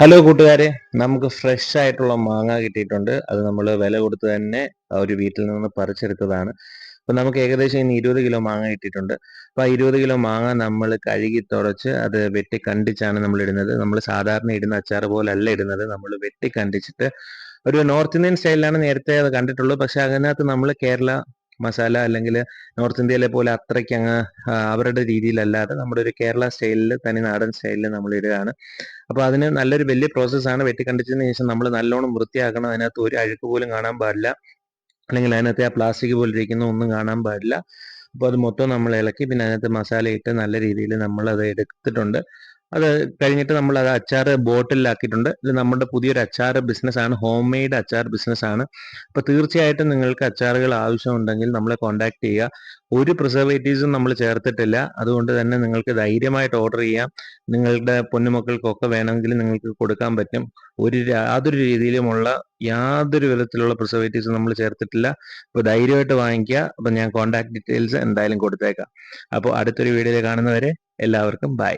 Hello കൂട്ടുകാരെ, നമുക്ക് fresh ആയിട്ടുള്ള മാങ്ങ കിട്ടിയിട്ടുണ്ട്. അത് നമ്മൾ വില കൊടുത്ത് തന്നെ ഒരു വീട്ടിൽ നിന്ന് പറിച്ചെടുത്തതാണ്. അപ്പം നമുക്ക് ഏകദേശം ഇന്ന് 20 കിലോ മാങ്ങ കിട്ടിയിട്ടുണ്ട്. അപ്പോൾ ആ 20 കിലോ മാങ്ങ നമ്മൾ കഴുകി തുടച്ച് അത് വെട്ടി കണ്ടിച്ചാണ് നമ്മൾ ഇടുന്നത്. നമ്മൾ സാധാരണ ഇടുന്ന അച്ചാർ പോലല്ല ഇടുന്നത്. നമ്മൾ വെട്ടി കണ്ടിച്ചിട്ട് ഒരു നോർത്ത് ഇന്ത്യൻ സ്റ്റൈലിലാണ് നേരത്തെ അത് കണ്ടിട്ടുള്ളൂ. പക്ഷെ അതിനകത്ത് നമ്മൾ കേരള മസാല അല്ലെങ്കിൽ നോർത്ത് ഇന്ത്യയിലെ പോലെ അത്രയ്ക്ക് അങ്ങ് അവരുടെ രീതിയിലല്ലാതെ നമ്മുടെ ഒരു കേരള സ്റ്റൈലിൽ, തനി നാടൻ സ്റ്റൈലിൽ നമ്മൾ ഇടുകയാണ്. അപ്പോൾ അതിന് നല്ലൊരു വലിയ പ്രോസസ്സാണ്. വെട്ടിക്കണ്ടിച്ചതിന് ശേഷം നമ്മൾ നല്ലോണം വൃത്തിയാക്കണം. അതിനകത്ത് ഒരു അഴുക്ക് പോലും കാണാൻ പാടില്ല. അല്ലെങ്കിൽ അതിനകത്ത് ആ പ്ലാസ്റ്റിക് പോലെ ഇരിക്കുന്ന ഒന്നും കാണാൻ പാടില്ല. അപ്പോൾ അത് മൊത്തം നമ്മൾ ഇളക്കി പിന്നെ അതിനകത്ത് മസാല ഇട്ട് നല്ല രീതിയിൽ നമ്മൾ അത് എടുത്തിട്ടുണ്ട്. അത് കഴിഞ്ഞിട്ട് നമ്മൾ അത് അച്ചാർ ബോട്ടിലാക്കിയിട്ടുണ്ട്. ഇത് നമ്മുടെ പുതിയൊരു അച്ചാർ ബിസിനസ്സാണ്. ഹോം മെയ്ഡ് അച്ചാർ ബിസിനസ്സാണ്. അപ്പോൾ തീർച്ചയായിട്ടും നിങ്ങൾക്ക് അച്ചാറുകൾ ആവശ്യമുണ്ടെങ്കിൽ നമ്മളെ കോൺടാക്ട് ചെയ്യുക. ഒരു പ്രിസർവേറ്റീവ്സും നമ്മൾ ചേർത്തിട്ടില്ല. അതുകൊണ്ട് തന്നെ നിങ്ങൾക്ക് ധൈര്യമായിട്ട് ഓർഡർ ചെയ്യാം. നിങ്ങളുടെ പൊന്നുമക്കൾക്കൊക്കെ വേണമെങ്കിൽ നിങ്ങൾക്ക് കൊടുക്കാൻ പറ്റും. യാതൊരു രീതിയിലുമുള്ള യാതൊരു വിധത്തിലുള്ള പ്രിസർവേറ്റീവ്സും നമ്മൾ ചേർത്തിട്ടില്ല. അപ്പോൾ ധൈര്യമായിട്ട് വാങ്ങിക്കുക. അപ്പോൾ ഞാൻ കോൺടാക്ട് ഡീറ്റെയിൽസ് എന്തായാലും കൊടുത്തേക്കാം. അപ്പോൾ അടുത്തൊരു വീഡിയോയിൽ കാണുന്നവരെ എല്ലാവർക്കും ബൈ.